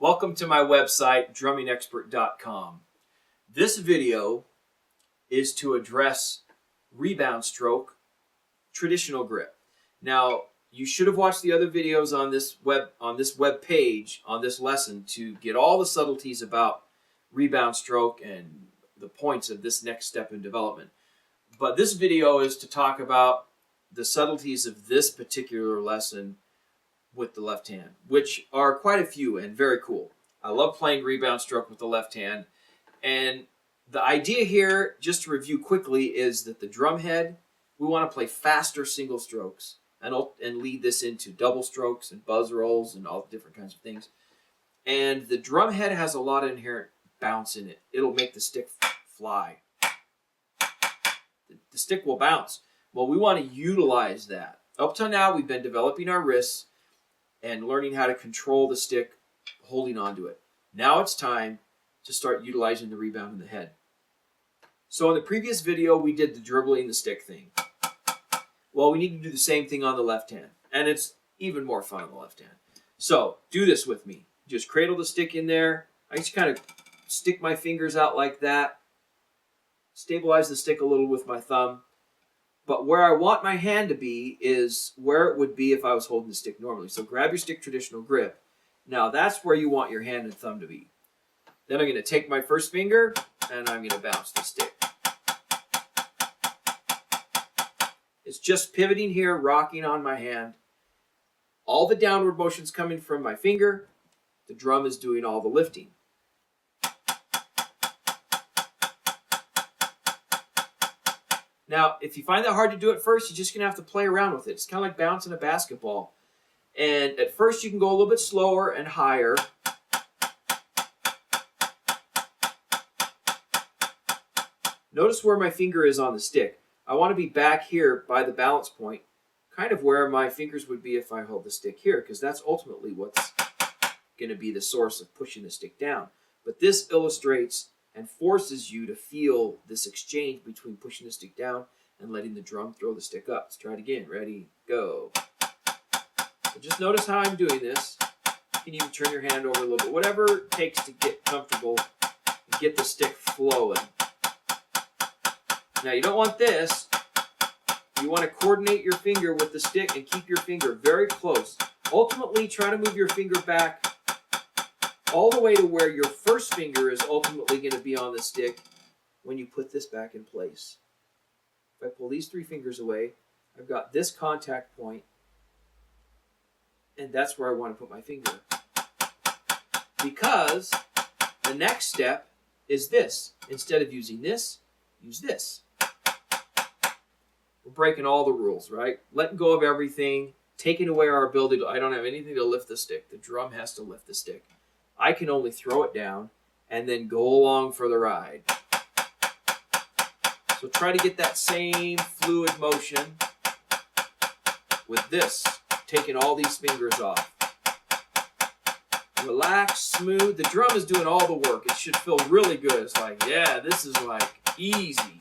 Welcome to my website, drummingexpert.com. This video is to address rebound stroke, traditional grip. Now, you should have watched the other videos on this web page, on this lesson, to get all the subtleties about rebound stroke and the points of this next step in development. But this video is to talk about the subtleties of this particular lesson with the left hand, which are quite a few and very cool. I love playing rebound stroke with the left hand. And the idea here, just to review quickly, is that the drum head, we want to play faster single strokes and lead this into double strokes and buzz rolls and all different kinds of things. And the drum head has a lot of inherent bounce in it. It'll make the stick fly. The stick will bounce. Well, we want to utilize that. Up till now, we've been developing our wrists and learning how to control the stick, holding onto it. Now it's time to start utilizing the rebound in the head. So in the previous video, we did the dribbling the stick thing. Well, we need to do the same thing on the left hand, and it's even more fun on the left hand. So do this with me. Just cradle the stick in there. I just kind of stick my fingers out like that, stabilize the stick a little with my thumb. But where I want my hand to be is where it would be if I was holding the stick normally. So grab your stick traditional grip. Now that's where you want your hand and thumb to be. Then I'm going to take my first finger and I'm going to bounce the stick. It's just pivoting here, rocking on my hand. All the downward motion's coming from my finger. The drum is doing all the lifting. Now, if you find that hard to do at first, you're just going to have to play around with it. It's kind of like bouncing a basketball. And at first, you can go a little bit slower and higher. Notice where my finger is on the stick. I want to be back here by the balance point, kind of where my fingers would be if I hold the stick here, because that's ultimately what's going to be the source of pushing the stick down. But this illustrates and forces you to feel this exchange between pushing the stick down and letting the drum throw the stick up. Let's try it again. Ready, go. So just notice how I'm doing this. You can even turn your hand over a little bit. Whatever it takes to get comfortable and get the stick flowing. Now you don't want this. You want to coordinate your finger with the stick and keep your finger very close. Ultimately, try to move your finger back all the way to where your first finger is ultimately going to be on the stick when you put this back in place. If I pull these three fingers away, I've got this contact point, and that's where I want to put my finger. Because the next step is this. Instead of using this, use this. We're breaking all the rules, right? Letting go of everything, taking away our ability to, I don't have anything to lift the stick. The drum has to lift the stick. I can only throw it down and then go along for the ride. So try to get that same fluid motion with this, taking all these fingers off. Relax, smooth. The drum is doing all the work. It should feel really good. It's like, yeah, this is like easy.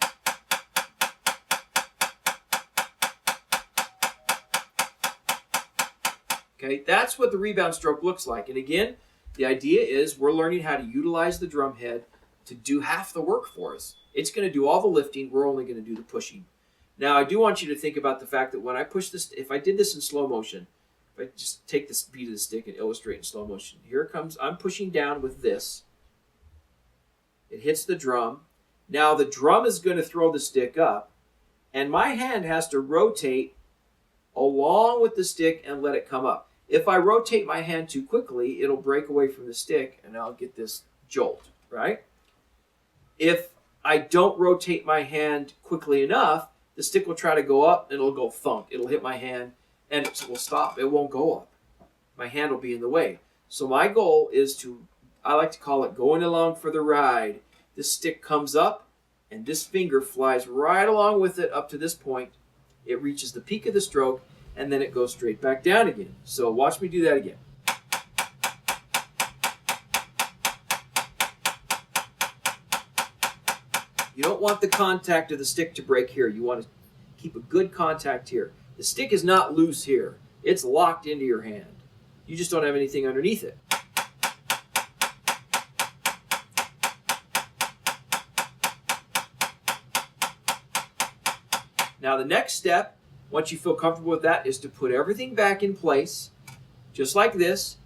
Okay, that's what the rebound stroke looks like. And again, the idea is we're learning how to utilize the drum head to do half the work for us. It's going to do all the lifting. We're only going to do the pushing. Now, I do want you to think about the fact that when I push this, if I did this in slow motion, if I just take the speed of the stick and illustrate in slow motion, here it comes. I'm pushing down with this. It hits the drum. Now, the drum is going to throw the stick up, and my hand has to rotate along with the stick and let it come up. If I rotate my hand too quickly, it'll break away from the stick and I'll get this jolt, right? If I don't rotate my hand quickly enough, the stick will try to go up and it'll go thunk. It'll hit my hand and it will stop. It won't go up. My hand will be in the way. So my goal is to, I like to call it going along for the ride. This stick comes up and this finger flies right along with it up to this point. It reaches the peak of the stroke and then it goes straight back down again. So watch me do that again. You don't want the contact of the stick to break here. You want to keep a good contact here. The stick is not loose here. It's locked into your hand. You just don't have anything underneath it. Now the next step, once you feel comfortable with that, is to put everything back in place, just like this,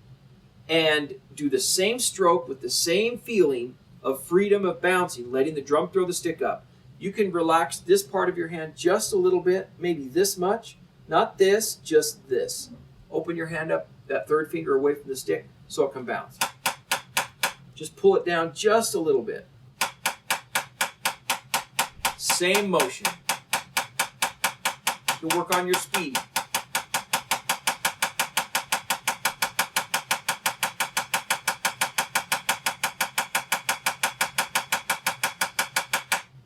and do the same stroke with the same feeling of freedom of bouncing, letting the drum throw the stick up. You can relax this part of your hand just a little bit, maybe this much, not this, just this. Open your hand up, that third finger away from the stick, so it can bounce. Just pull it down just a little bit. Same motion. You can work on your speed.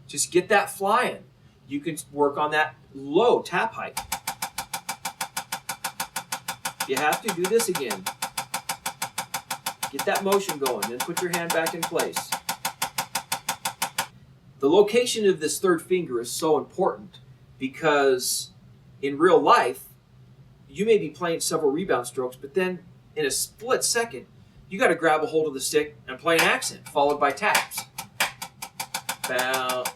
Just get that flying. You can work on that low tap height. You have to do this again. Get that motion going, then put your hand back in place. The location of this third finger is so important because in real life, you may be playing several rebound strokes, but then in a split second, you got to grab a hold of the stick and play an accent followed by taps. Bounce.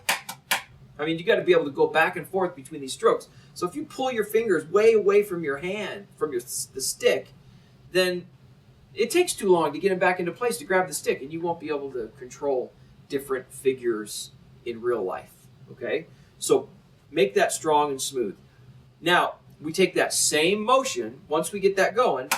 I mean, you got to be able to go back and forth between these strokes. So if you pull your fingers way away from your hand, from the stick, then it takes too long to get them back into place to grab the stick, and you won't be able to control different figures in real life, okay? So make that strong and smooth. Now, we take that same motion, once we get that going,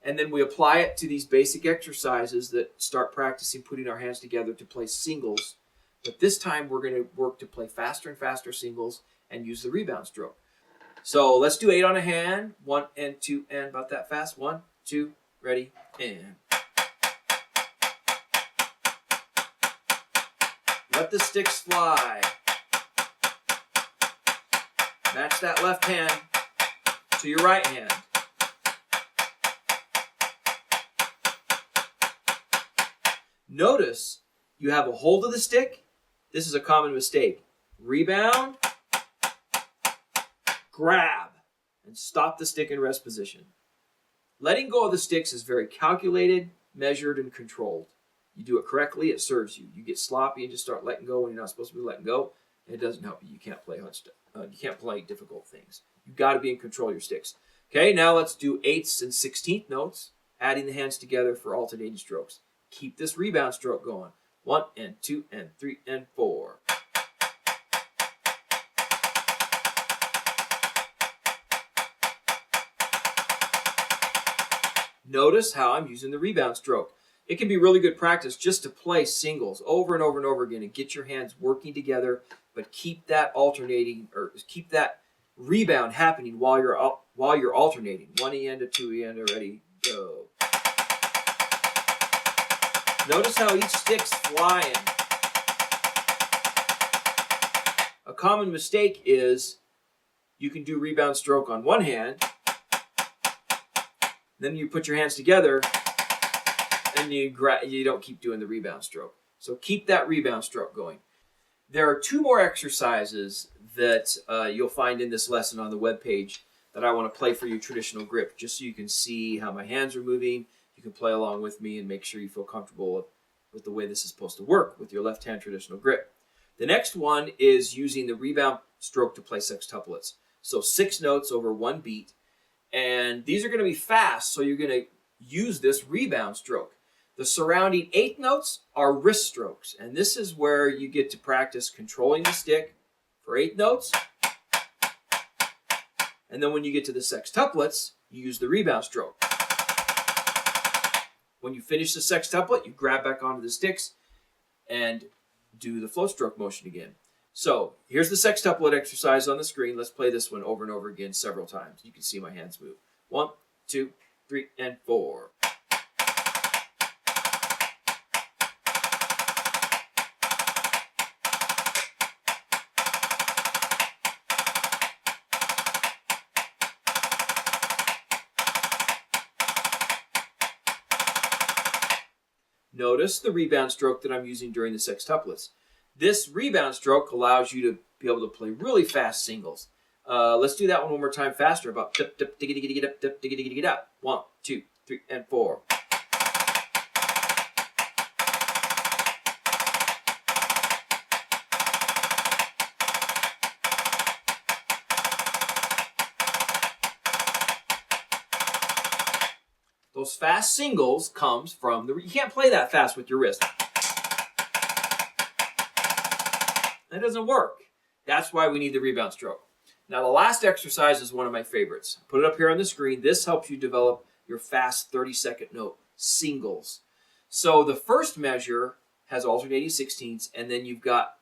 and then we apply it to these basic exercises that start practicing putting our hands together to play singles. But this time, we're going to work to play faster and faster singles and use the rebound stroke. So let's do 8 on a hand. 1 and 2 and about that fast. 1, 2, ready, and. Let the sticks fly. Match that left hand to your right hand. Notice you have a hold of the stick. This is a common mistake. Rebound, grab, and stop the stick in rest position. Letting go of the sticks is very calculated, measured, and controlled. You do it correctly, it serves you. You get sloppy and just start letting go when you're not supposed to be letting go, and it doesn't help you. You can't play you can't play difficult things. You've got to be in control of your sticks. Okay, now let's do 8th and 16th notes, adding the hands together for alternating strokes. Keep this rebound stroke going. 1 and 2 and 3 and 4. Notice how I'm using the rebound stroke. It can be really good practice just to play singles over and over and over again and get your hands working together, but keep that alternating, or keep that rebound happening while you're alternating. 1 and a 2 and a ready, go. Notice how each stick's flying. A common mistake is you can do rebound stroke on one hand, then you put your hands together, and you don't keep doing the rebound stroke. So keep that rebound stroke going. There are 2 more exercises that you'll find in this lesson on the webpage that I want to play for you traditional grip, just so you can see how my hands are moving. You can play along with me and make sure you feel comfortable with the way this is supposed to work with your left hand traditional grip. The next one is using the rebound stroke to play sextuplets. So 6 notes over 1 beat. And these are going to be fast, so you're going to use this rebound stroke. The surrounding 8 notes are wrist strokes, and this is where you get to practice controlling the stick for 8 notes. And then when you get to the sextuplets, you use the rebound stroke. When you finish the sextuplet, you grab back onto the sticks and do the float stroke motion again. So here's the sextuplet exercise on the screen. Let's play this one over and over again several times. You can see my hands move. 1, 2, 3, and 4. Notice the rebound stroke that I'm using during the sextuplets. This rebound stroke allows you to be able to play really fast singles. Let's do that one more time faster. About dip, dip, diggity, diggity, dip, dip, diggity, diggity, dip. 1, 2, 3, and 4. Those fast singles comes from you can't play that fast with your wrist. That doesn't work. That's why we need the rebound stroke. Now, the last exercise is one of my favorites. Put it up here on the screen. This helps you develop your fast 30-second note singles. So the first measure has alternating sixteenths, and then you've got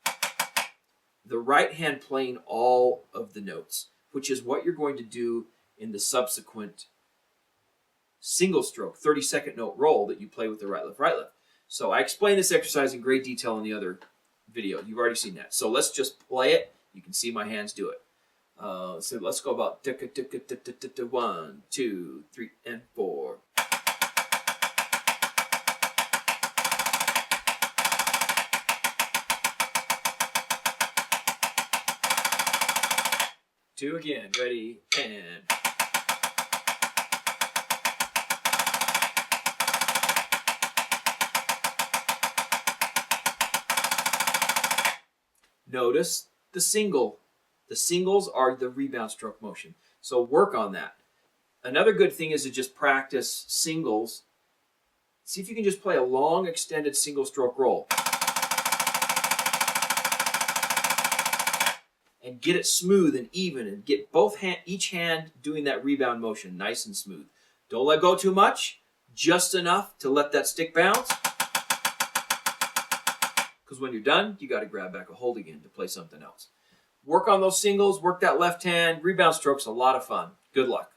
the right hand playing all of the notes, which is what you're going to do in the subsequent single stroke 30-second note roll that you play with the right, left. So I explained this exercise in great detail in the other video. You've already seen that. So let's just play it. You can see my hands do it. So let's go about 1, 2, 3, and 4. Two again. Ready, and... Notice the single. The singles are the rebound stroke motion. So work on that. Another good thing is to just practice singles. See if you can just play a long, extended single stroke roll. And get it smooth and even, and get each hand doing that rebound motion nice and smooth. Don't let go too much, just enough to let that stick bounce. Because when you're done, you got to grab back a hold again to play something else. Work on those singles, work that left hand. Rebound stroke's a lot of fun. Good luck.